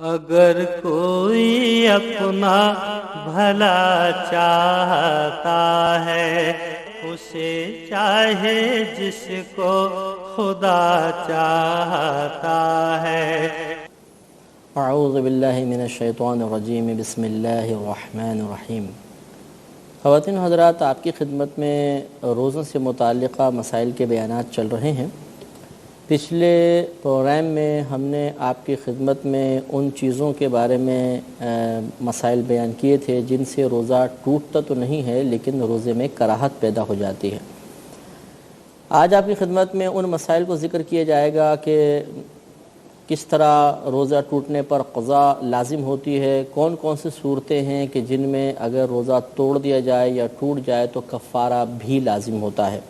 اگر کوئی اپنا بھلا چاہتا ہے اسے چاہے جس کو خدا چاہتا ہے۔ اعوذ باللہ من الشیطان الرجیم، بسم اللہ الرحمن الرحیم۔ خواتین حضرات، آپ کی خدمت میں روزوں سے متعلقہ مسائل کے بیانات چل رہے ہیں۔ پچھلے پروگرام میں ہم نے آپ کی خدمت میں ان چیزوں کے بارے میں مسائل بیان کیے تھے جن سے روزہ ٹوٹتا تو نہیں ہے لیکن روزے میں کراہت پیدا ہو جاتی ہے۔ آج آپ کی خدمت میں ان مسائل کو ذکر کیا جائے گا کہ کس طرح روزہ ٹوٹنے پر قضا لازم ہوتی ہے، کون کون سی صورتیں ہیں کہ جن میں اگر روزہ توڑ دیا جائے یا ٹوٹ جائے تو کفارہ بھی لازم ہوتا ہے،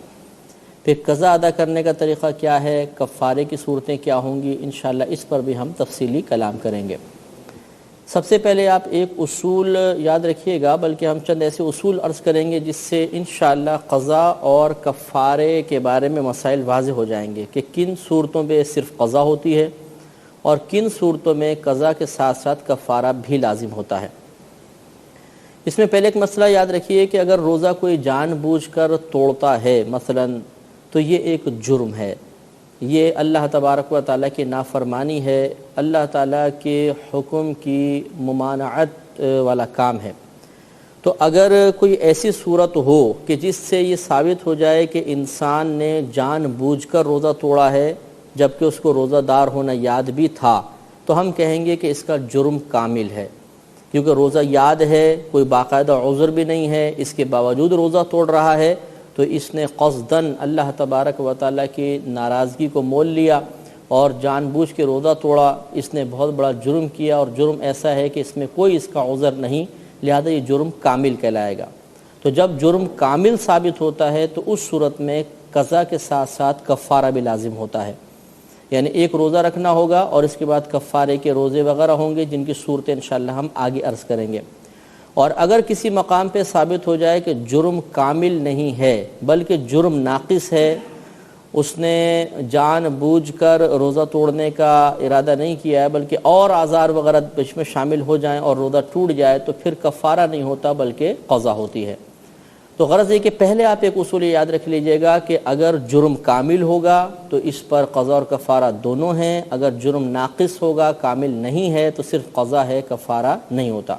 پھر قضا ادا کرنے کا طریقہ کیا ہے، کفارے کی صورتیں کیا ہوں گی، انشاءاللہ اس پر بھی ہم تفصیلی کلام کریں گے۔ سب سے پہلے آپ ایک اصول یاد رکھیے گا، بلکہ ہم چند ایسے اصول عرض کریں گے جس سے انشاءاللہ قضا اور کفارے کے بارے میں مسائل واضح ہو جائیں گے کہ کن صورتوں پہ صرف قضا ہوتی ہے اور کن صورتوں میں قضا کے ساتھ ساتھ کفارہ بھی لازم ہوتا ہے۔ اس میں پہلے ایک مسئلہ یاد رکھیے کہ اگر روزہ کوئی جان بوجھ کر توڑتا ہے مثلاً تو یہ ایک جرم ہے، یہ اللہ تبارک و تعالیٰ کی نافرمانی ہے، اللہ تعالیٰ کے حکم کی ممانعت والا کام ہے۔ تو اگر کوئی ایسی صورت ہو کہ جس سے یہ ثابت ہو جائے کہ انسان نے جان بوجھ کر روزہ توڑا ہے جبکہ اس کو روزہ دار ہونا یاد بھی تھا، تو ہم کہیں گے کہ اس کا جرم کامل ہے، کیونکہ روزہ یاد ہے، کوئی باقاعدہ عذر بھی نہیں ہے، اس کے باوجود روزہ توڑ رہا ہے، تو اس نے قصداً اللہ تبارک و تعالیٰ کی ناراضگی کو مول لیا اور جان بوجھ کے روزہ توڑا، اس نے بہت بڑا جرم کیا، اور جرم ایسا ہے کہ اس میں کوئی اس کا عذر نہیں، لہذا یہ جرم کامل کہلائے گا۔ تو جب جرم کامل ثابت ہوتا ہے تو اس صورت میں قضا کے ساتھ ساتھ کفارہ بھی لازم ہوتا ہے، یعنی ایک روزہ رکھنا ہوگا اور اس کے بعد کفارے کے روزے وغیرہ ہوں گے جن کی صورتیں انشاءاللہ ہم آگے عرض کریں گے۔ اور اگر کسی مقام پہ ثابت ہو جائے کہ جرم کامل نہیں ہے بلکہ جرم ناقص ہے، اس نے جان بوجھ کر روزہ توڑنے کا ارادہ نہیں کیا ہے بلکہ اور آزار وغیرہ اس میں شامل ہو جائیں اور روزہ ٹوٹ جائے، تو پھر کفارہ نہیں ہوتا بلکہ قضا ہوتی ہے۔ تو غرض یہ کہ پہلے آپ ایک اصول یاد رکھ لیجئے گا کہ اگر جرم کامل ہوگا تو اس پر قضا اور کفارہ دونوں ہیں، اگر جرم ناقص ہوگا، کامل نہیں ہے، تو صرف قضا ہے، کفارہ نہیں ہوتا۔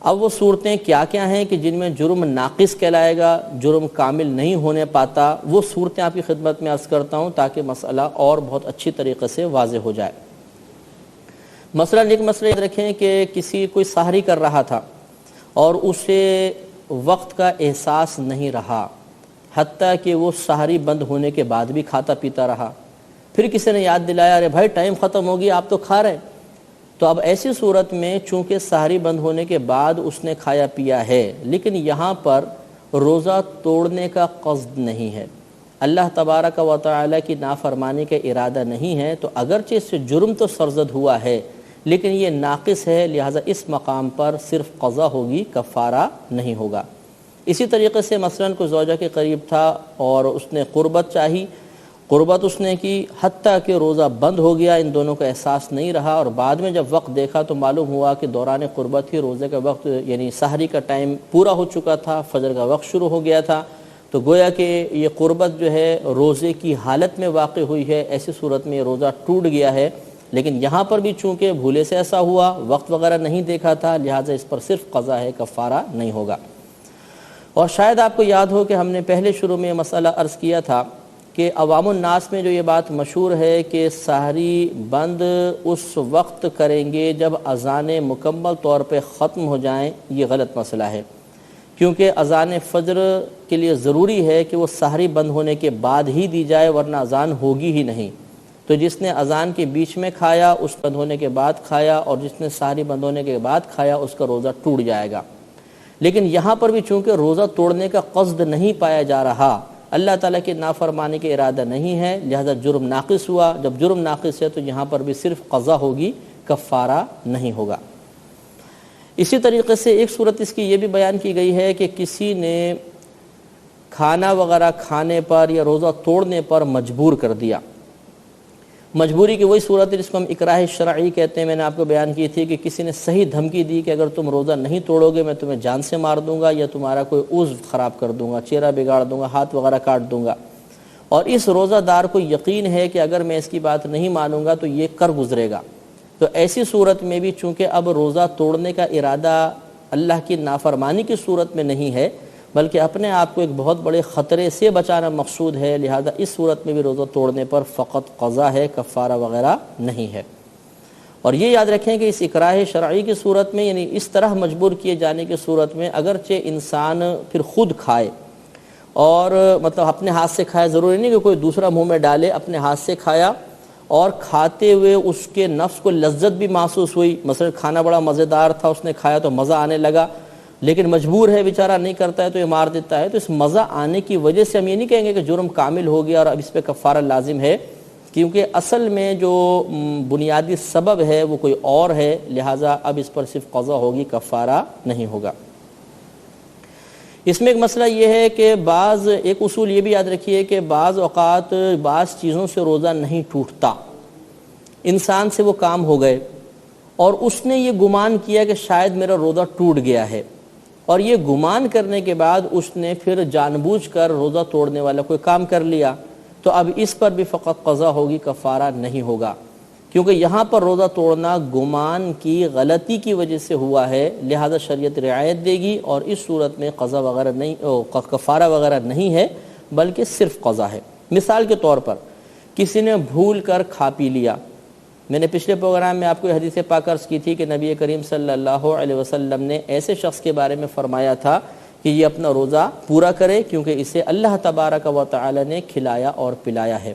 اب وہ صورتیں کیا کیا ہیں کہ جن میں جرم ناقص کہلائے گا، جرم کامل نہیں ہونے پاتا، وہ صورتیں آپ کی خدمت میں عرض کرتا ہوں تاکہ مسئلہ اور بہت اچھی طریقے سے واضح ہو جائے۔ مثلا ایک مسئلہ یاد رکھیں کہ کوئی سحری کر رہا تھا اور اسے وقت کا احساس نہیں رہا، حتیٰ کہ وہ سحری بند ہونے کے بعد بھی کھاتا پیتا رہا، پھر کسی نے یاد دلایا ارے بھائی ٹائم ختم ہو گیا آپ تو کھا رہے، تو اب ایسی صورت میں چونکہ سحری بند ہونے کے بعد اس نے کھایا پیا ہے لیکن یہاں پر روزہ توڑنے کا قصد نہیں ہے، اللہ تبارک و تعالیٰ کی نافرمانی کا ارادہ نہیں ہے، تو اگرچہ اس سے جرم تو سرزد ہوا ہے لیکن یہ ناقص ہے، لہٰذا اس مقام پر صرف قضا ہوگی، کفارہ نہیں ہوگا۔ اسی طریقے سے مثلاً کوئی زوجہ کے قریب تھا اور اس نے قربت چاہی، قربت اس نے کی حتیٰ کہ روزہ بند ہو گیا، ان دونوں کا احساس نہیں رہا، اور بعد میں جب وقت دیکھا تو معلوم ہوا کہ دوران قربت ہی روزے کا وقت یعنی سحری کا ٹائم پورا ہو چکا تھا، فجر کا وقت شروع ہو گیا تھا، تو گویا کہ یہ قربت جو ہے روزے کی حالت میں واقع ہوئی ہے، ایسی صورت میں یہ روزہ ٹوٹ گیا ہے، لیکن یہاں پر بھی چونکہ بھولے سے ایسا ہوا، وقت وغیرہ نہیں دیکھا تھا، لہٰذا اس پر صرف قضا ہے، کفارہ نہیں ہوگا۔ اور شاید آپ کو یاد ہو کہ ہم نے پہلے شروع میں یہ مسئلہ عرض کیا تھا کہ عوام الناس میں جو یہ بات مشہور ہے کہ سحری بند اس وقت کریں گے جب اذانیں مکمل طور پہ ختم ہو جائیں، یہ غلط مسئلہ ہے، کیونکہ اذان فجر کے لیے ضروری ہے کہ وہ سحری بند ہونے کے بعد ہی دی جائے ورنہ اذان ہوگی ہی نہیں، تو جس نے اذان کے بیچ میں کھایا، اس بند ہونے کے بعد کھایا، اور جس نے سحری بند ہونے کے بعد کھایا اس کا روزہ ٹوٹ جائے گا۔ لیکن یہاں پر بھی چونکہ روزہ توڑنے کا قصد نہیں پایا جا رہا، اللہ تعالیٰ کی نافرمانی کے ارادہ نہیں ہے، لہذا جرم ناقص ہوا، جب جرم ناقص ہے تو یہاں پر بھی صرف قضا ہوگی، کفارہ نہیں ہوگا۔ اسی طریقے سے ایک صورت اس کی یہ بھی بیان کی گئی ہے کہ کسی نے کھانا وغیرہ کھانے پر یا روزہ توڑنے پر مجبور کر دیا، مجبوری کی وہی صورت ہے جس کو ہم اکراہ شرعی کہتے ہیں. میں نے آپ کو بیان کی تھی کہ کسی نے صحیح دھمکی دی کہ اگر تم روزہ نہیں توڑو گے میں تمہیں جان سے مار دوں گا یا تمہارا کوئی عضو خراب کر دوں گا, چہرہ بگاڑ دوں گا, ہاتھ وغیرہ کاٹ دوں گا, اور اس روزہ دار کو یقین ہے کہ اگر میں اس کی بات نہیں مانوں گا تو یہ کر گزرے گا. تو ایسی صورت میں بھی چونکہ اب روزہ توڑنے کا ارادہ اللہ کی نافرمانی کی صورت میں نہیں ہے بلکہ اپنے آپ کو ایک بہت بڑے خطرے سے بچانا مقصود ہے, لہذا اس صورت میں بھی روزہ توڑنے پر فقط قضا ہے, کفارہ وغیرہ نہیں ہے. اور یہ یاد رکھیں کہ اس اکراہ شرعی کی صورت میں یعنی اس طرح مجبور کیے جانے کی صورت میں اگرچہ انسان پھر خود کھائے اور مطلب اپنے ہاتھ سے کھائے, ضروری نہیں کہ کوئی دوسرا منہ میں ڈالے, اپنے ہاتھ سے کھایا اور کھاتے ہوئے اس کے نفس کو لذت بھی محسوس ہوئی, مثلا کھانا بڑا مزیدار تھا, اس نے کھایا تو مزہ آنے لگا, لیکن مجبور ہے بیچارہ, نہیں کرتا ہے تو یہ مار دیتا ہے, تو اس مزہ آنے کی وجہ سے ہم یہ نہیں کہیں گے کہ جرم کامل ہو گیا اور اب اس پہ کفارہ لازم ہے, کیونکہ اصل میں جو بنیادی سبب ہے وہ کوئی اور ہے, لہٰذا اب اس پر صرف قضا ہوگی, کفارہ نہیں ہوگا. اس میں ایک مسئلہ یہ ہے کہ ایک اصول یہ بھی یاد رکھیے کہ بعض اوقات بعض چیزوں سے روزہ نہیں ٹوٹتا. انسان سے وہ کام ہو گئے اور اس نے یہ گمان کیا کہ شاید میرا روزہ ٹوٹ گیا ہے, اور یہ گمان کرنے کے بعد اس نے پھر جان بوجھ کر روزہ توڑنے والا کوئی کام کر لیا, تو اب اس پر بھی فقط قضا ہوگی, کفارہ نہیں ہوگا, کیونکہ یہاں پر روزہ توڑنا گمان کی غلطی کی وجہ سے ہوا ہے, لہذا شریعت رعایت دے گی اور اس صورت میں قضا وغیرہ نہیں, کفارہ وغیرہ نہیں ہے بلکہ صرف قضا ہے. مثال کے طور پر کسی نے بھول کر کھا پی لیا. میں نے پچھلے پروگرام میں آپ کو حدیث پاک عرض کی تھی کہ نبی کریم صلی اللہ علیہ وسلم نے ایسے شخص کے بارے میں فرمایا تھا کہ یہ اپنا روزہ پورا کرے کیونکہ اسے اللہ تبارک و تعالی نے کھلایا اور پلایا ہے.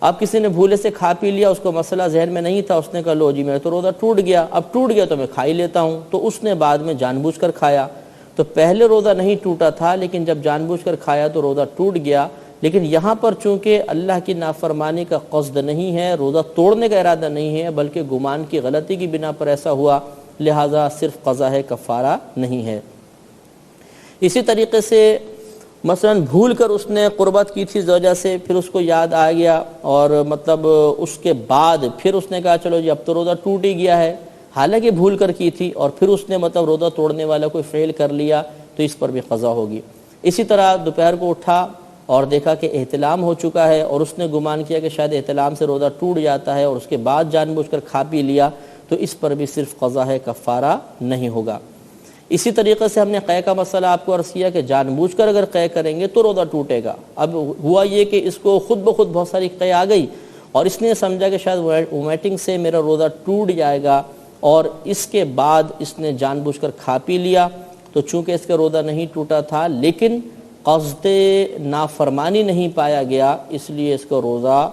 اب کسی نے بھولے سے کھا پی لیا, اس کو مسئلہ ذہن میں نہیں تھا, اس نے کہا لو جی میرا تو روزہ ٹوٹ گیا, اب ٹوٹ گیا تو میں کھا ہی لیتا ہوں, تو اس نے بعد میں جان بوجھ کر کھایا. تو پہلے روزہ نہیں ٹوٹا تھا لیکن جب جان بوجھ کر کھایا تو روزہ ٹوٹ گیا, لیکن یہاں پر چونکہ اللہ کی نافرمانی کا قصد نہیں ہے, روزہ توڑنے کا ارادہ نہیں ہے بلکہ گمان کی غلطی کی بنا پر ایسا ہوا, لہذا صرف قضا ہے, کفارہ نہیں ہے. اسی طریقے سے مثلا بھول کر اس نے قربت کی تھی زوجہ سے, پھر اس کو یاد آ گیا اور مطلب اس کے بعد پھر اس نے کہا چلو جی اب تو روزہ ٹوٹ ہی گیا ہے, حالانکہ بھول کر کی تھی, اور پھر اس نے مطلب روزہ توڑنے والا کوئی فعل کر لیا, تو اس پر بھی قضا ہوگی. اسی طرح دوپہر کو اٹھا اور دیکھا کہ احتلام ہو چکا ہے اور اس نے گمان کیا کہ شاید احتلام سے روزہ ٹوٹ جاتا ہے اور اس کے بعد جان بوجھ کر کھا پی لیا, تو اس پر بھی صرف قضا ہے, کفارہ نہیں ہوگا. اسی طریقے سے ہم نے قے کا مسئلہ آپ کو عرض کیا کہ جان بوجھ کر اگر قے کریں گے تو روزہ ٹوٹے گا. اب ہوا یہ کہ اس کو خود بخود بہت ساری قے آ گئی اور اس نے سمجھا کہ شاید وومیٹنگ سے میرا روزہ ٹوٹ جائے گا, اور اس کے بعد اس نے جان بوجھ کر کھا پی لیا, تو چونکہ اس کا روزہ نہیں ٹوٹا تھا لیکن قصد نافرمانی نہیں پایا گیا, اس لیے اس کا روزہ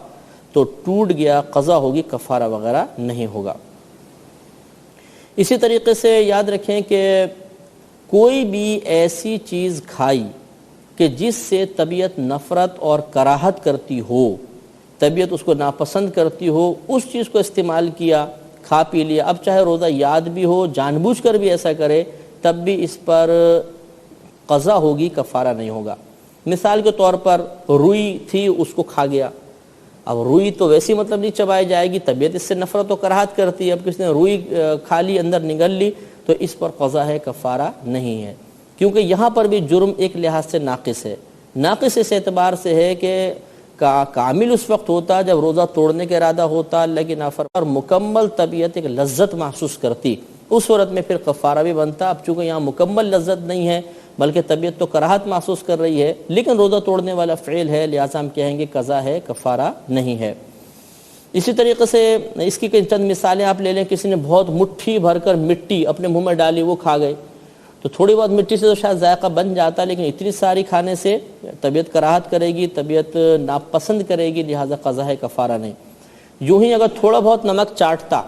تو ٹوٹ گیا, قضا ہوگی, کفارہ وغیرہ نہیں ہوگا. اسی طریقے سے یاد رکھیں کہ کوئی بھی ایسی چیز کھائی کہ جس سے طبیعت نفرت اور کراہت کرتی ہو, طبیعت اس کو ناپسند کرتی ہو, اس چیز کو استعمال کیا, کھا پی لیا, اب چاہے روزہ یاد بھی ہو, جان بوجھ کر بھی ایسا کرے, تب بھی اس پر قضا ہوگی, کفارہ نہیں ہوگا. مثال کے طور پر روئی تھی, اس کو کھا گیا. اب روئی تو ویسی مطلب نہیں چبائی جائے گی, طبیعت اس سے نفرت و کراہت کرتی ہے, اب کسی نے روئی کھا لی, اندر نگل لی, تو اس پر قضا ہے, کفارہ نہیں ہے, کیونکہ یہاں پر بھی جرم ایک لحاظ سے ناقص ہے. ناقص اس اعتبار سے ہے کہ کامل اس وقت ہوتا جب روزہ توڑنے کا ارادہ ہوتا, اللہ کی نافرمانی اور مکمل طبیعت ایک لذت محسوس کرتی, اس صورت میں پھر کفارہ بھی بنتا. اب چونکہ یہاں مکمل لذت نہیں ہے بلکہ طبیعت تو کراہت محسوس کر رہی ہے, لیکن روزہ توڑنے والا فعل ہے, لہٰذا ہم کہیں گے قضا ہے, کفارہ نہیں ہے. اسی طریقے سے اس کی چند مثالیں آپ لے لیں. کسی نے بہت مٹھی بھر کر مٹی اپنے منہ میں ڈالی, وہ کھا گئے, تو تھوڑی بہت مٹی سے تو شاید ذائقہ بن جاتا, لیکن اتنی ساری کھانے سے طبیعت کراہت کرے گی, طبیعت ناپسند کرے گی, لہٰذا قضا ہے, کفارہ نہیں. یوں ہی اگر تھوڑا بہت نمک چاٹتا,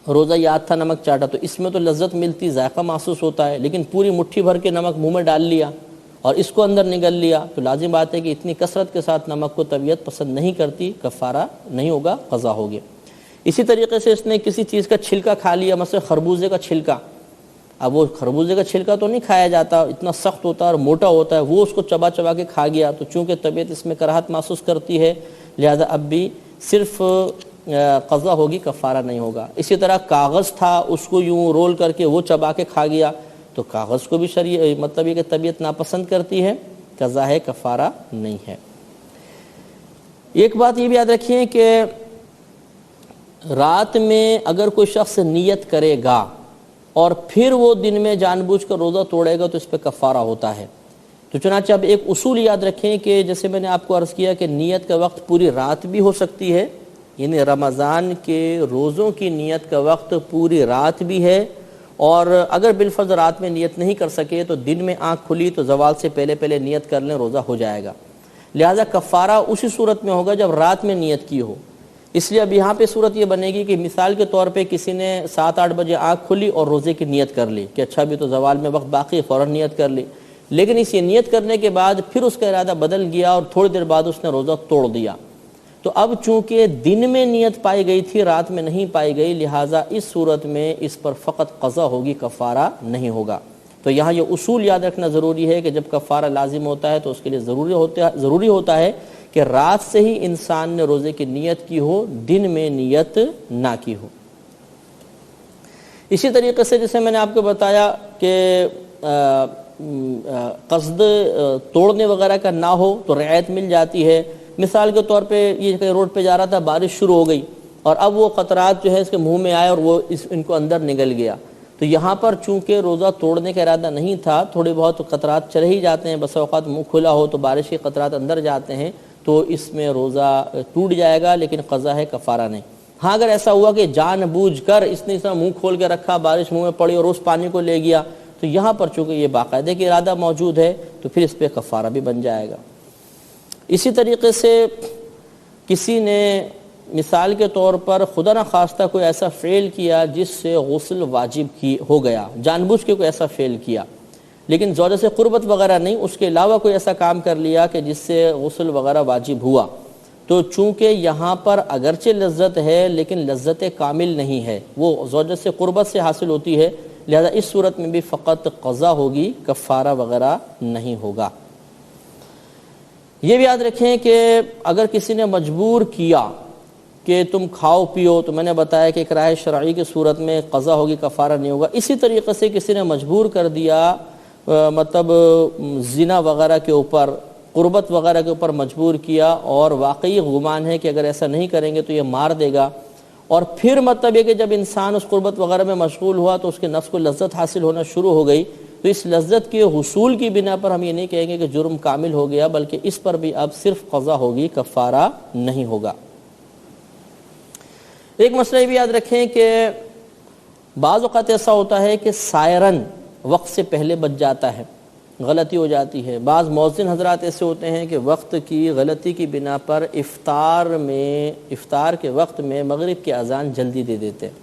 روزہ یاد تھا نمک چاٹا, تو اس میں تو لذت ملتی, ذائقہ محسوس ہوتا ہے, لیکن پوری مٹھی بھر کے نمک منہ میں ڈال لیا اور اس کو اندر نگل لیا, تو لازم بات ہے کہ اتنی کثرت کے ساتھ نمک کو طبیعت پسند نہیں کرتی, کفارہ نہیں ہوگا, قضا ہوگی. اسی طریقے سے اس نے کسی چیز کا چھلکا کھا لیا, مثلا خربوزے کا چھلکا. اب وہ خربوزے کا چھلکا تو نہیں کھایا جاتا, اتنا سخت ہوتا ہے اور موٹا ہوتا ہے, وہ اس کو چبا چبا کے کھا گیا, تو چونکہ طبیعت اس میں کراہت محسوس کرتی ہے, لہذا اب بھی صرف قضا ہوگی، کفارہ نہیں ہوگا۔ اسی طرح کاغذ تھا، اس کو یوں رول کر کے وہ چبا کے کھا گیا تو کاغذ کو بھی مطلب یہ کہ طبیعت ناپسند کرتی ہے، قضا ہے، کفارہ نہیں ہے۔ ایک بات یہ بھی یاد رکھیے کہ رات میں اگر کوئی شخص نیت کرے گا اور پھر وہ دن میں جان بوجھ کر روزہ توڑے گا تو اس پہ کفارہ ہوتا ہے۔ تو چنانچہ اب ایک اصول یاد رکھیں کہ جیسے میں نے آپ کو عرض کیا کہ نیت کا وقت پوری رات بھی ہو سکتی ہے، یعنی رمضان کے روزوں کی نیت کا وقت پوری رات بھی ہے، اور اگر بالفرض رات میں نیت نہیں کر سکے تو دن میں آنکھ کھلی تو زوال سے پہلے پہلے نیت کر لیں، روزہ ہو جائے گا۔ لہذا کفارہ اسی صورت میں ہوگا جب رات میں نیت کی ہو۔ اس لیے اب یہاں پہ صورت یہ بنے گی کہ مثال کے طور پہ کسی نے 7-8 بجے آنکھ کھلی اور روزے کی نیت کر لی کہ اچھا بھی تو زوال میں وقت باقی، فوراً نیت کر لی، لیکن اس نیت کرنے کے بعد پھر اس کا ارادہ بدل گیا اور تھوڑی دیر بعد اس نے روزہ توڑ دیا، تو اب چونکہ دن میں نیت پائی گئی تھی، رات میں نہیں پائی گئی، لہٰذا اس صورت میں اس پر فقط قضا ہوگی، کفارہ نہیں ہوگا۔ تو یہاں یہ اصول یاد رکھنا ضروری ہے کہ جب کفارہ لازم ہوتا ہے تو اس کے لیے ضروری ہوتا ہے کہ رات سے ہی انسان نے روزے کی نیت کی ہو، دن میں نیت نہ کی ہو۔ اسی طریقے سے جیسے میں نے آپ کو بتایا کہ قصد توڑنے وغیرہ کا نہ ہو تو رعایت مل جاتی ہے۔ مثال کے طور پہ یہ کہ روڈ پہ جا رہا تھا، بارش شروع ہو گئی اور اب وہ قطرات جو ہے اس کے منہ میں آئے اور وہ ان کو اندر نگل گیا، تو یہاں پر چونکہ روزہ توڑنے کا ارادہ نہیں تھا، تھوڑے بہت قطرات چلے ہی جاتے ہیں، بس اوقات منہ کھلا ہو تو بارش کے قطرات اندر جاتے ہیں، تو اس میں روزہ ٹوٹ جائے گا، لیکن قضا ہے، کفارہ نہیں۔ ہاں اگر ایسا ہوا کہ جان بوجھ کر اس نے منہ کھول کے رکھا، بارش منہ میں پڑی اور اس پانی کو لے گیا، تو یہاں پر چونکہ یہ باقاعدہ کہ ارادہ موجود ہے تو پھر اس پہ کفارہ بھی بن جائے گا۔ اسی طریقے سے کسی نے مثال کے طور پر خدا نخواستہ کوئی ایسا فعل کیا جس سے غسل واجب ہو گیا، جان بوجھ کے کوئی ایسا فعل کیا، لیکن زوجہ سے قربت وغیرہ نہیں، اس کے علاوہ کوئی ایسا کام کر لیا کہ جس سے غسل وغیرہ واجب ہوا، تو چونکہ یہاں پر اگرچہ لذت ہے لیکن لذت کامل نہیں ہے، وہ زوجہ سے قربت سے حاصل ہوتی ہے، لہذا اس صورت میں بھی فقط قضا ہوگی، کفارہ وغیرہ نہیں ہوگا۔ یہ بھی یاد رکھیں کہ اگر کسی نے مجبور کیا کہ تم کھاؤ پیو، تو میں نے بتایا کہ اکراہ شرعی کی صورت میں قضا ہوگی، کفارہ نہیں ہوگا۔ اسی طریقے سے کسی نے مجبور کر دیا مطلب زنا وغیرہ کے اوپر، قربت وغیرہ کے اوپر مجبور کیا، اور واقعی گمان ہے کہ اگر ایسا نہیں کریں گے تو یہ مار دے گا، اور پھر مطلب یہ کہ جب انسان اس قربت وغیرہ میں مشغول ہوا تو اس کے نفس کو لذت حاصل ہونا شروع ہو گئی، تو اس لذت کے حصول کی بنا پر ہم یہ نہیں کہیں گے کہ جرم کامل ہو گیا، بلکہ اس پر بھی اب صرف قضا ہوگی، کفارہ نہیں ہوگا۔ ایک مسئلہ یہ بھی یاد رکھیں کہ بعض اوقات ایسا ہوتا ہے کہ سائرن وقت سے پہلے بج جاتا ہے، غلطی ہو جاتی ہے۔ بعض مؤذن حضرات ایسے ہوتے ہیں کہ وقت کی غلطی کی بنا پر افطار کے وقت میں مغرب کی اذان جلدی دے دیتے ہیں،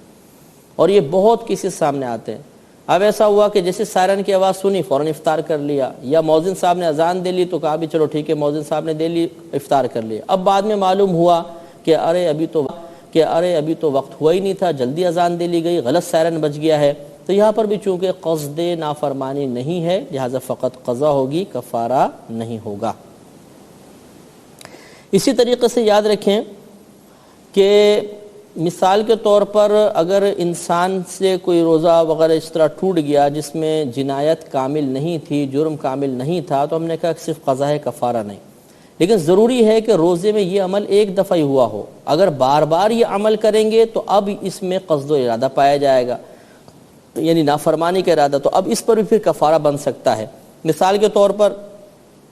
اور یہ بہت کسی سامنے آتے ہیں۔ اب ایسا ہوا کہ جیسے سائرن کی آواز سنی فوراً افطار کر لیا، یا مؤذن صاحب نے اذان دے لی تو کہا بھی چلو ٹھیک ہے، مؤذن صاحب نے دے لی، افطار کر لیا۔ اب بعد میں معلوم ہوا کہ ارے ابھی تو وقت ہوا ہی نہیں تھا، جلدی اذان دے لی گئی، غلط سائرن بج گیا ہے، تو یہاں پر بھی چونکہ قصد نافرمانی نہیں ہے، لہذا فقط قضا ہوگی، کفارہ نہیں ہوگا۔ اسی طریقے سے یاد رکھیں کہ مثال کے طور پر اگر انسان سے کوئی روزہ وغیرہ اس طرح ٹوٹ گیا جس میں جنایت کامل نہیں تھی، جرم کامل نہیں تھا، تو ہم نے کہا کہ صرف قضا ہے، کفارہ نہیں۔ لیکن ضروری ہے کہ روزے میں یہ عمل ایک دفعہ ہی ہوا ہو، اگر بار بار یہ عمل کریں گے تو اب اس میں قصد و ارادہ پایا جائے گا، یعنی نافرمانی کا ارادہ، تو اب اس پر بھی پھر کفارہ بن سکتا ہے۔ مثال کے طور پر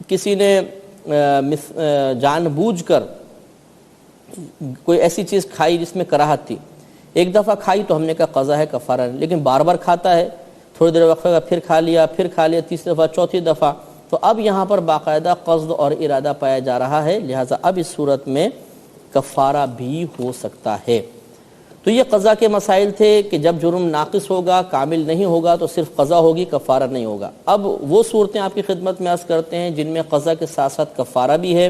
کسی نے جان بوجھ کر کوئی ایسی چیز کھائی جس میں کراہت تھی، ایک دفعہ کھائی تو ہم نے کہا قضا ہے، کفارہ نہیں، لیکن بار بار کھاتا ہے، تھوڑی دیر وقفے کا پھر کھا لیا، تیسری دفعہ، چوتھی دفعہ، تو اب یہاں پر باقاعدہ قصد اور ارادہ پایا جا رہا ہے، لہٰذا اب اس صورت میں کفارہ بھی ہو سکتا ہے۔ تو یہ قضا کے مسائل تھے کہ جب جرم ناقص ہوگا، کامل نہیں ہوگا تو صرف قضا ہوگی، کفارہ نہیں ہوگا۔ اب وہ صورتیں آپ کی خدمت میں عرض کرتے ہیں جن میں قضا کے ساتھ ساتھ کفارہ بھی ہے۔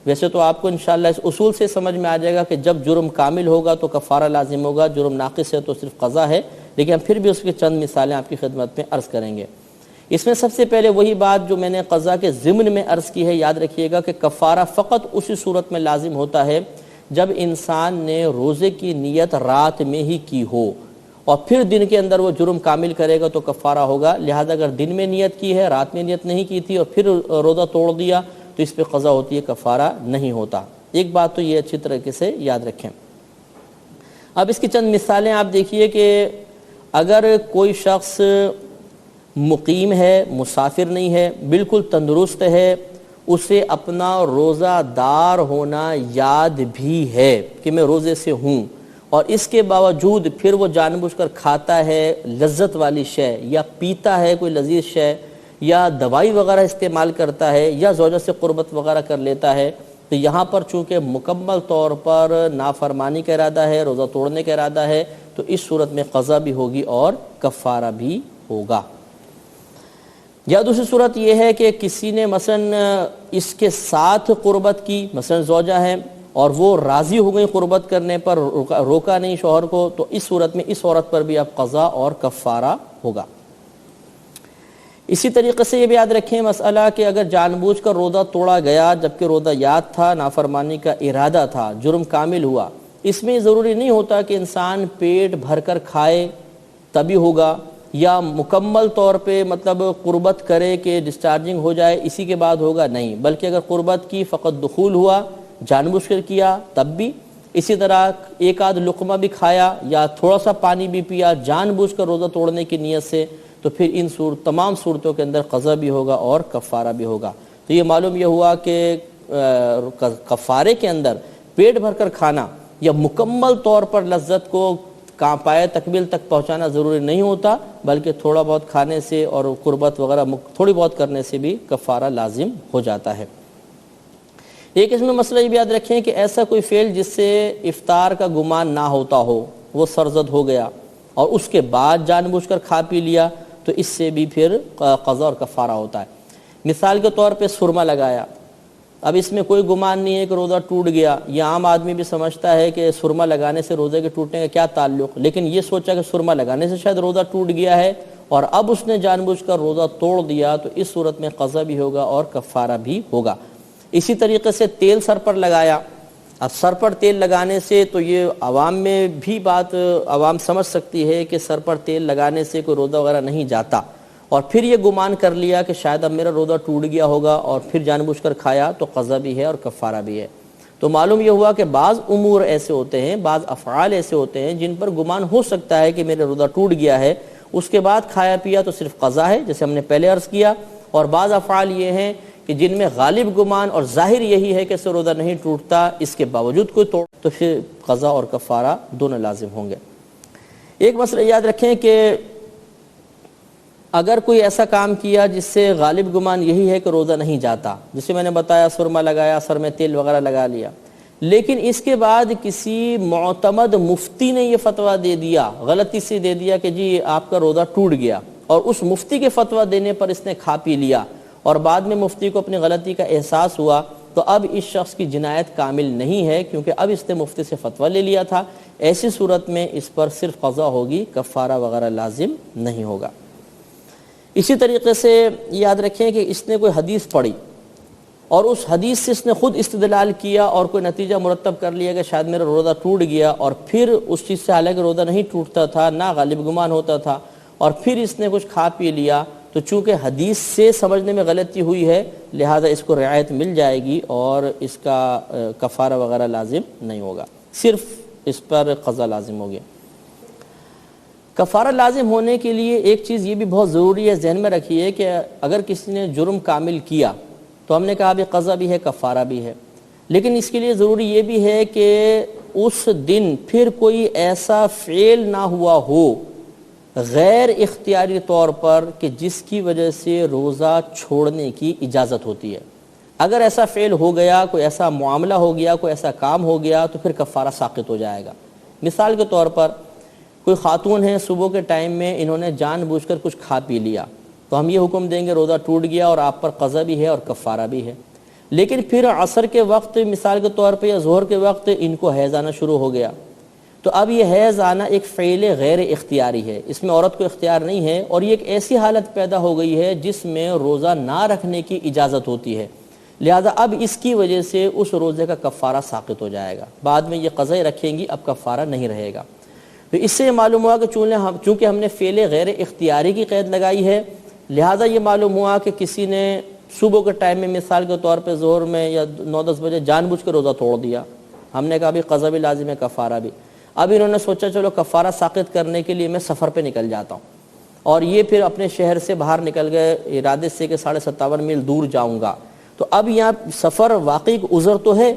ویسے تو آپ کو انشاءاللہ اس اصول سے سمجھ میں آ جائے گا کہ جب جرم کامل ہوگا تو کفارہ لازم ہوگا، جرم ناقص ہے تو صرف قضا ہے، لیکن پھر بھی اس کی چند مثالیں آپ کی خدمت میں عرض کریں گے۔ اس میں سب سے پہلے وہی بات جو میں نے قضا کے ضمن میں عرض کی ہے، یاد رکھیے گا کہ کفارہ فقط اسی صورت میں لازم ہوتا ہے جب انسان نے روزے کی نیت رات میں ہی کی ہو اور پھر دن کے اندر وہ جرم کامل کرے گا تو کفارہ ہوگا. لہذا اگر دن میں نیت کی ہے، رات میں نیت نہیں کی تھی اور پھر روزہ توڑ دیا تو اس پہ قضا ہوتی ہے، کفارہ نہیں ہوتا. ایک بات تو یہ اچھی طریقے سے یاد رکھیں. اب اس کی چند مثالیں آپ دیکھیے کہ اگر کوئی شخص مقیم ہے، مسافر نہیں ہے، بالکل تندرست ہے، اسے اپنا روزہ دار ہونا یاد بھی ہے کہ میں روزے سے ہوں، اور اس کے باوجود پھر وہ جان بوجھ کر کھاتا ہے لذت والی شے، یا پیتا ہے کوئی لذیذ شے، یا دوائی وغیرہ استعمال کرتا ہے، یا زوجہ سے قربت وغیرہ کر لیتا ہے، تو یہاں پر چونکہ مکمل طور پر نافرمانی کا ارادہ ہے، روزہ توڑنے کا ارادہ ہے، تو اس صورت میں قضا بھی ہوگی اور کفارہ بھی ہوگا. یا دوسری صورت یہ ہے کہ کسی نے مثلا اس کے ساتھ قربت کی، مثلا زوجہ ہے اور وہ راضی ہو گئی قربت کرنے پر، روکا نہیں شوہر کو، تو اس صورت میں اس عورت پر بھی اب قضا اور کفارہ ہوگا. اسی طریقے سے یہ بھی یاد رکھیں مسئلہ کہ اگر جان بوجھ کر روزہ توڑا گیا جبکہ روزہ یاد تھا، نافرمانی کا ارادہ تھا، جرم کامل ہوا، اس میں ضروری نہیں ہوتا کہ انسان پیٹ بھر کر کھائے تبھی ہوگا، یا مکمل طور پہ مطلب قربت کرے کہ ڈسچارجنگ ہو جائے اسی کے بعد ہوگا، نہیں، بلکہ اگر قربت کی فقط دخول ہوا، جان بوجھ کر کیا تب بھی. اسی طرح ایک آدھ لقمہ بھی کھایا یا تھوڑا سا پانی بھی پیا جان بوجھ کر روزہ توڑنے کی نیت سے، تو پھر ان تمام صورتوں کے اندر قضا بھی ہوگا اور کفارہ بھی ہوگا. تو یہ معلوم یہ ہوا کہ کفارے کے اندر پیٹ بھر کر کھانا یا مکمل طور پر لذت کو پائے تکمیل تک پہنچانا ضروری نہیں ہوتا، بلکہ تھوڑا بہت کھانے سے اور قربت وغیرہ تھوڑی بہت کرنے سے بھی کفارہ لازم ہو جاتا ہے. ایک اس میں مسئلہ یہ بھی یاد رکھیں کہ ایسا کوئی فعل جس سے افطار کا گمان نہ ہوتا ہو، وہ سرزد ہو گیا اور اس کے بعد جان بوجھ کر کھا پی لیا، تو اس سے بھی پھر قضا اور کفارہ ہوتا ہے. مثال کے طور پہ سرما لگایا، اب اس میں کوئی گمان نہیں ہے کہ روزہ ٹوٹ گیا، یہ عام آدمی بھی سمجھتا ہے کہ سرما لگانے سے روزے کے ٹوٹنے کا کیا تعلق، لیکن یہ سوچا کہ سرما لگانے سے شاید روزہ ٹوٹ گیا ہے اور اب اس نے جان بوجھ کر روزہ توڑ دیا، تو اس صورت میں قضا بھی ہوگا اور کفارہ بھی ہوگا. اسی طریقے سے تیل سر پر لگایا، اب سر پر تیل لگانے سے تو یہ عوام میں بھی بات عوام سمجھ سکتی ہے کہ سر پر تیل لگانے سے کوئی روزہ وغیرہ نہیں جاتا، اور پھر یہ گمان کر لیا کہ شاید اب میرا روزہ ٹوٹ گیا ہوگا اور پھر جان بوجھ کر کھایا، تو قضا بھی ہے اور کفارہ بھی ہے. تو معلوم یہ ہوا کہ بعض امور ایسے ہوتے ہیں، بعض افعال ایسے ہوتے ہیں جن پر گمان ہو سکتا ہے کہ میرا روزہ ٹوٹ گیا ہے، اس کے بعد کھایا پیا تو صرف قضا ہے جیسے ہم نے پہلے عرض کیا، اور بعض افعال یہ ہیں کہ جن میں غالب گمان اور ظاہر یہی ہے کہ اس سے روزہ نہیں ٹوٹتا، اس کے باوجود کوئی توڑ، تو پھر قضا اور کفارہ دونوں لازم ہوں گے. ایک مسئلہ یاد رکھیں کہ اگر کوئی ایسا کام کیا جس سے غالب گمان یہی ہے کہ روزہ نہیں جاتا، جسے میں نے بتایا سرما لگایا، سر میں تیل وغیرہ لگا لیا، لیکن اس کے بعد کسی معتمد مفتی نے یہ فتویٰ دے دیا، غلطی سے دے دیا کہ جی آپ کا روزہ ٹوٹ گیا، اور اس مفتی کے فتویٰ دینے پر اس نے کھا پی لیا، اور بعد میں مفتی کو اپنی غلطی کا احساس ہوا، تو اب اس شخص کی جنایت کامل نہیں ہے کیونکہ اب اس نے مفتی سے فتویٰ لے لیا تھا. ایسی صورت میں اس پر صرف قضا ہوگی، کفارہ وغیرہ لازم نہیں ہوگا. اسی طریقے سے یاد رکھیں کہ اس نے کوئی حدیث پڑھی اور اس حدیث سے اس نے خود استدلال کیا اور کوئی نتیجہ مرتب کر لیا کہ شاید میرا روزہ ٹوٹ گیا، اور پھر اس چیز سے حالانکہ روزہ نہیں ٹوٹتا تھا، نہ غالب گمان ہوتا تھا، اور پھر اس نے کچھ کھا پی لیا، تو چونکہ حدیث سے سمجھنے میں غلطی ہوئی ہے لہذا اس کو رعایت مل جائے گی اور اس کا کفارہ وغیرہ لازم نہیں ہوگا، صرف اس پر قضا لازم ہوگی. کفارہ لازم ہونے کے لیے ایک چیز یہ بھی بہت ضروری ہے، ذہن میں رکھیے کہ اگر کسی نے جرم کامل کیا تو ہم نے کہا بھی قضا بھی ہے، کفارہ بھی ہے، لیکن اس کے لیے ضروری یہ بھی ہے کہ اس دن پھر کوئی ایسا فعل نہ ہوا ہو غیر اختیاری طور پر کہ جس کی وجہ سے روزہ چھوڑنے کی اجازت ہوتی ہے. اگر ایسا فعل ہو گیا، کوئی ایسا معاملہ ہو گیا، کوئی ایسا کام ہو گیا، تو پھر کفارہ ساقط ہو جائے گا. مثال کے طور پر کوئی خاتون ہیں، صبح کے ٹائم میں انہوں نے جان بوجھ کر کچھ کھا پی لیا، تو ہم یہ حکم دیں گے روزہ ٹوٹ گیا اور آپ پر قضا بھی ہے اور کفارہ بھی ہے. لیکن پھر عصر کے وقت مثال کے طور پہ یا ظہر کے وقت ان کو حیض آنا شروع ہو گیا، تو اب یہ حیض آنا ایک فعل غیر اختیاری ہے، اس میں عورت کو اختیار نہیں ہے، اور یہ ایک ایسی حالت پیدا ہو گئی ہے جس میں روزہ نہ رکھنے کی اجازت ہوتی ہے. لہذا اب اس کی وجہ سے اس روزے کا کفارہ ساقط ہو جائے گا، بعد میں یہ قضا رکھیں گی، اب کفارہ نہیں رہے گا۔ تو اس سے معلوم ہوا کہ چونکہ ہم نے فعل غیر اختیاری کی قید لگائی ہے، لہذا یہ معلوم ہوا کہ کسی نے صبح کے ٹائم میں مثال کے طور پہ ظہر میں یا 9-10 بجے جان بوجھ کے روزہ توڑ دیا، ہم نے کہا بھی قضا بھی لازم ہے، کفارہ بھی۔ اب انہوں نے سوچا چلو کفارہ ساقط کرنے کے لیے میں سفر پہ نکل جاتا ہوں، اور یہ پھر اپنے شہر سے باہر نکل گئے ارادے سے کہ 57.5 میل دور جاؤں گا۔ تو اب یہاں سفر واقعی عذر تو ہے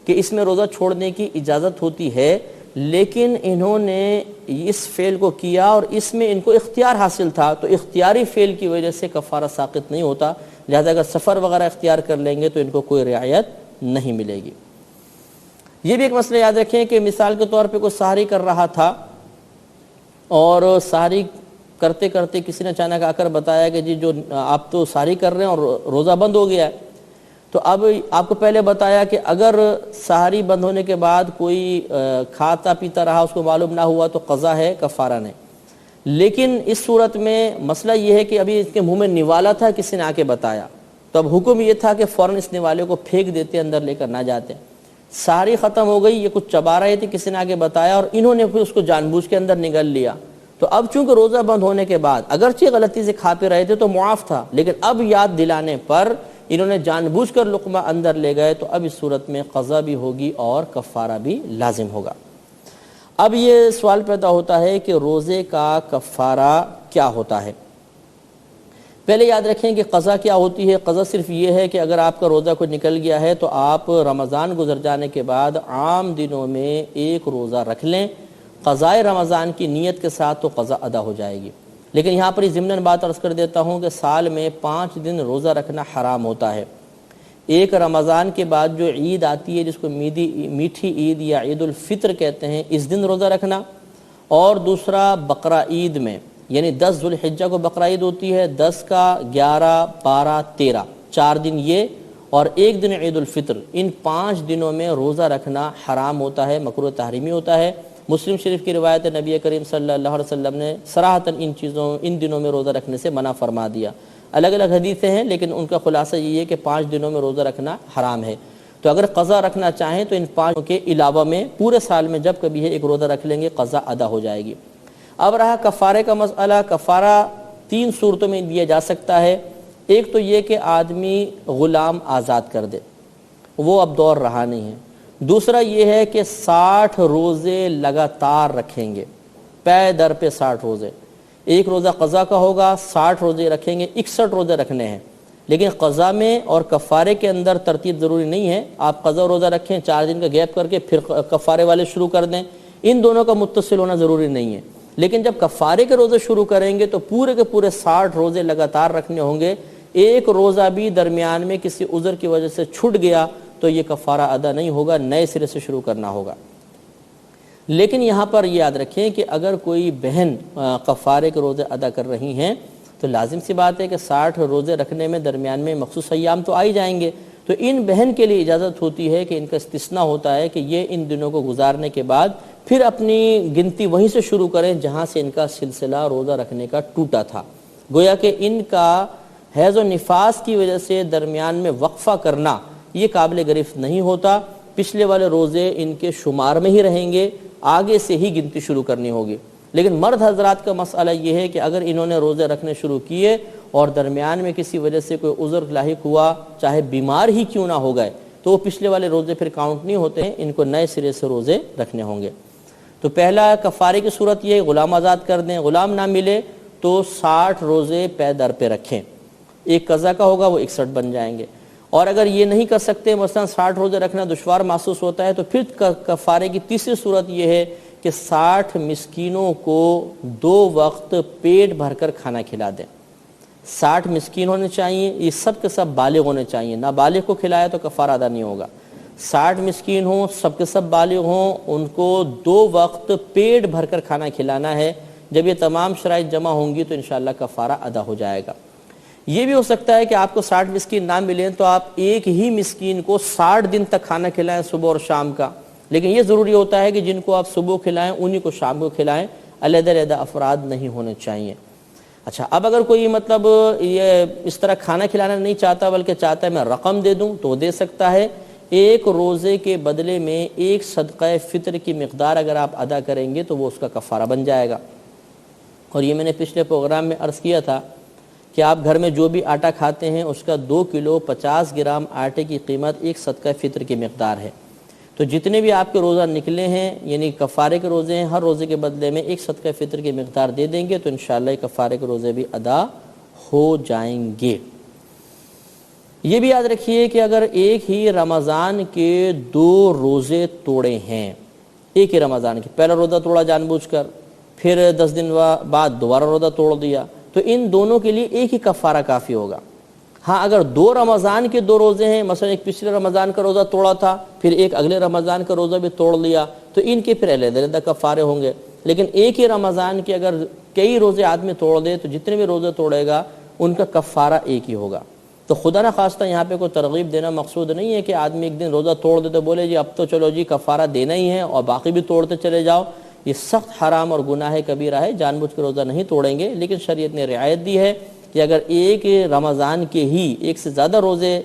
کہ اس میں روزہ چھوڑنے کی اجازت ہوتی ہے، لیکن انہوں نے اس فعل کو کیا اور اس میں ان کو اختیار حاصل تھا، تو اختیاری فعل کی وجہ سے کفارہ ساقط نہیں ہوتا، لہذا اگر سفر وغیرہ اختیار کر لیں گے تو ان کو کوئی رعایت نہیں ملے گی۔ یہ بھی ایک مسئلہ یاد رکھیں کہ مثال کے طور پہ کوئی سحری کر رہا تھا اور سحری کرتے کرتے کسی نے اچانک آ کر بتایا کہ جی جو آپ تو سحری کر رہے ہیں اور روزہ بند ہو گیا ہے، تو اب آپ کو پہلے بتایا کہ اگر سحری بند ہونے کے بعد کوئی کھاتا پیتا رہا، اس کو معلوم نہ ہوا تو قضا ہے، کفارہ نہیں۔ لیکن اس صورت میں مسئلہ یہ ہے کہ ابھی اس کے منہ میں نوالا تھا، کسی نے آ کے بتایا، تو اب حکم یہ تھا کہ فوراً اس نوالے کو پھینک دیتے، اندر لے کر نہ جاتے۔ سحری ختم ہو گئی، یہ کچھ چبا رہے تھے، کسی نے آ کے بتایا اور انہوں نے پھر اس کو جان بوجھ کے اندر نگل لیا، تو اب چونکہ روزہ بند ہونے کے بعد اگرچہ غلطی سے کھا پی رہے تھے تو معاف تھا، لیکن اب یاد دلانے پر انہوں نے جان بوجھ کر لقمہ اندر لے گئے، تو اب اس صورت میں قضا بھی ہوگی اور کفارہ بھی لازم ہوگا۔ اب یہ سوال پیدا ہوتا ہے کہ روزے کا کفارہ کیا ہوتا ہے؟ پہلے یاد رکھیں کہ قضا کیا ہوتی ہے۔ قضا صرف یہ ہے کہ اگر آپ کا روزہ کوئی نکل گیا ہے تو آپ رمضان گزر جانے کے بعد عام دنوں میں ایک روزہ رکھ لیں، قضائے رمضان کی نیت کے ساتھ، تو قضا ادا ہو جائے گی۔ لیکن یہاں پر ضمناً بات عرض کر دیتا ہوں کہ سال میں 5 دن روزہ رکھنا حرام ہوتا ہے۔ ایک رمضان کے بعد جو عید آتی ہے جس کو میٹھی عید یا عید الفطر کہتے ہیں، اس دن روزہ رکھنا، اور دوسرا بقرہ عید میں، یعنی 10 ذو الحجہ کو بقرہ عید ہوتی ہے، 10 کا 11 12 13 4 دن یہ، اور ایک دن عید الفطر، ان 5 دنوں میں روزہ رکھنا حرام ہوتا ہے، مکروہ تحریمی ہوتا ہے۔ مسلم شریف کی روایت نبی کریم صلی اللہ علیہ وسلم نے صراحتاً ان دنوں میں روزہ رکھنے سے منع فرما دیا۔ الگ الگ حدیثیں ہیں لیکن ان کا خلاصہ یہ ہے کہ 5 دنوں میں روزہ رکھنا حرام ہے۔ تو اگر قضا رکھنا چاہیں تو ان 5 کے علاوہ میں پورے سال میں جب کبھی ہے ایک روزہ رکھ لیں گے، قضا ادا ہو جائے گی۔ اب رہا کفارے کا مسئلہ۔ کفارہ 3 صورتوں میں دیا جا سکتا ہے۔ ایک تو یہ کہ آدمی غلام آزاد کر دے، وہ اب دور رہا نہیں ہے۔ دوسرا یہ ہے کہ 60 روزے لگاتار رکھیں گے، پے در پہ 60 روزے، ایک روزہ قضا کا ہوگا، 60 روزے رکھیں گے، 61 روزے رکھنے ہیں۔ لیکن قضا میں اور کفارے کے اندر ترتیب ضروری نہیں ہے، آپ قضا روزہ رکھیں، 4 دن کا گیپ کر کے پھر کفارے والے شروع کر دیں، ان دونوں کا متصل ہونا ضروری نہیں ہے۔ لیکن جب کفارے کے روزے شروع کریں گے تو پورے کے پورے 60 روزے لگاتار رکھنے ہوں گے۔ ایک روزہ بھی درمیان میں کسی عذر کی وجہ سے چھوٹ گیا تو یہ کفارہ ادا نہیں ہوگا، نئے سرے سے شروع کرنا ہوگا۔ لیکن یہاں پر یہ یاد رکھیں کہ اگر کوئی بہن کفارے کے روزے ادا کر رہی ہیں تو لازم سی بات ہے کہ 60 روزے رکھنے میں درمیان میں مخصوص ایام تو آ ہی جائیں گے، تو ان بہن کے لیے اجازت ہوتی ہے کہ ان کا استثناء ہوتا ہے کہ یہ ان دنوں کو گزارنے کے بعد پھر اپنی گنتی وہیں سے شروع کریں جہاں سے ان کا سلسلہ روزہ رکھنے کا ٹوٹا تھا۔ گویا کہ ان کا حیض و نفاس کی وجہ سے درمیان میں وقفہ کرنا یہ قابل گرفت نہیں ہوتا، پچھلے والے روزے ان کے شمار میں ہی رہیں گے، آگے سے ہی گنتی شروع کرنی ہوگی۔ لیکن مرد حضرات کا مسئلہ یہ ہے کہ اگر انہوں نے روزے رکھنے شروع کیے اور درمیان میں کسی وجہ سے کوئی عذر لاحق ہوا، چاہے بیمار ہی کیوں نہ ہو گئے، تو وہ پچھلے والے روزے پھر کاؤنٹ نہیں ہوتے ہیں، ان کو نئے سرے سے روزے رکھنے ہوں گے۔ تو پہلا کفارے کی صورت یہ ہے غلام آزاد کر دیں، غلام نہ ملے تو 60 روزے پے در پہ رکھیں، ایک قضا کا ہوگا وہ 61 بن جائیں گے۔ اور اگر یہ نہیں کر سکتے، مثلا 60 روزے رکھنا دشوار محسوس ہوتا ہے، تو پھر کفارے کی تیسری صورت یہ ہے کہ 60 مسکینوں کو 2 وقت پیٹ بھر کر کھانا کھلا دیں۔ 60 مسکین ہونے چاہیے، یہ سب کے سب بالغ ہونے چاہیے، نابالغ کو کھلایا تو کفارہ ادا نہیں ہوگا۔ 60 مسکین ہوں، سب کے سب بالغ ہوں، ان کو 2 وقت پیٹ بھر کر کھانا کھلانا ہے۔ جب یہ تمام شرائط جمع ہوں گی تو انشاءاللہ کفارہ ادا ہو جائے گا۔ یہ بھی ہو سکتا ہے کہ آپ کو 60 مسکین نہ ملیں تو آپ ایک ہی مسکین کو 60 دن تک کھانا کھلائیں، صبح اور شام کا، لیکن یہ ضروری ہوتا ہے کہ جن کو آپ صبح کھلائیں انہی کو شام کو کھلائیں، علیحدہ علیحدہ افراد نہیں ہونے چاہیے۔ اچھا، اب اگر کوئی مطلب یہ اس طرح کھانا کھلانا نہیں چاہتا بلکہ چاہتا ہے میں رقم دے دوں تو دے سکتا ہے. ایک روزے کے بدلے میں ایک صدقہ فطر کی مقدار اگر آپ ادا کریں گے تو وہ اس کا کفارہ بن جائے گا. اور یہ میں نے پچھلے پروگرام میں عرض کیا تھا کہ آپ گھر میں جو بھی آٹا کھاتے ہیں اس کا 2 کلو 50 گرام آٹے کی قیمت ایک صدقہ فطر کی مقدار ہے. تو جتنے بھی آپ کے روزہ نکلے ہیں یعنی کفارے کے روزے ہیں، ہر روزے کے بدلے میں ایک صدقہ فطر کی مقدار دے دیں گے تو انشاءاللہ یہ کفارے کے روزے بھی ادا ہو جائیں گے. یہ بھی یاد رکھیے کہ اگر ایک ہی رمضان کے 2 روزے توڑے ہیں، ایک ہی رمضان کے، پہلا روزہ توڑا جان بوجھ کر، پھر 10 دن بعد دوبارہ روزہ توڑ دیا، تو ان دونوں کے لیے ایک ہی کفارہ کافی ہوگا. ہاں اگر 2 رمضان کے 2 روزے ہیں، مثلا ایک پچھلے رمضان کا روزہ توڑا تھا پھر ایک اگلے رمضان کا روزہ بھی توڑ لیا تو ان کے پھر علیحدہ علیحدہ کفارے ہوں گے. لیکن ایک ہی رمضان کے اگر کئی روزے آدمی توڑ دے تو جتنے بھی روزے توڑے گا ان کا کفارہ ایک ہی ہوگا. تو خدا نہ خواستہ یہاں پہ کوئی ترغیب دینا مقصود نہیں ہے کہ آدمی ایک دن روزہ توڑ دے تو بولے جی اب تو چلو جی کفارہ دینا ہی ہے اور باقی بھی توڑتے چلے جاؤ. یہ سخت حرام اور گناہ کبیرہ ہے، جان بوجھ کے روزہ نہیں توڑیں گے. لیکن شریعت نے رعایت دی ہے کہ اگر ایک رمضان کے ہی ایک سے زیادہ روزے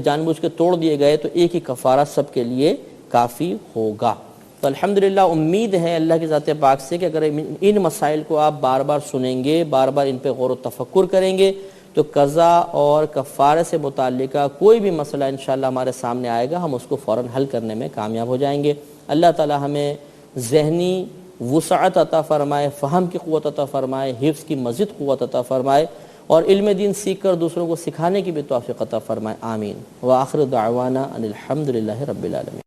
جان بوجھ کے توڑ دیے گئے تو ایک ہی کفارہ سب کے لیے کافی ہوگا. تو الحمدللہ امید ہے اللہ کی ذات پاک سے کہ اگر ان مسائل کو آپ بار بار سنیں گے، بار بار ان پہ غور و تفکر کریں گے تو قضا اور کفارے سے متعلقہ کوئی بھی مسئلہ انشاءاللہ ہمارے سامنے آئے گا، ہم اس کو فوراً حل کرنے میں کامیاب ہو جائیں گے. اللہ تعالی ہمیں ذہنی وسعت عطا فرمائے، فہم کی قوت عطا فرمائے، حفظ کی مزید قوت عطا فرمائے اور علم دین سیکھ کر دوسروں کو سکھانے کی بھی توفیق عطا فرمائے. آمین. وآخر دعوانا ان الحمدللہ رب العالمین.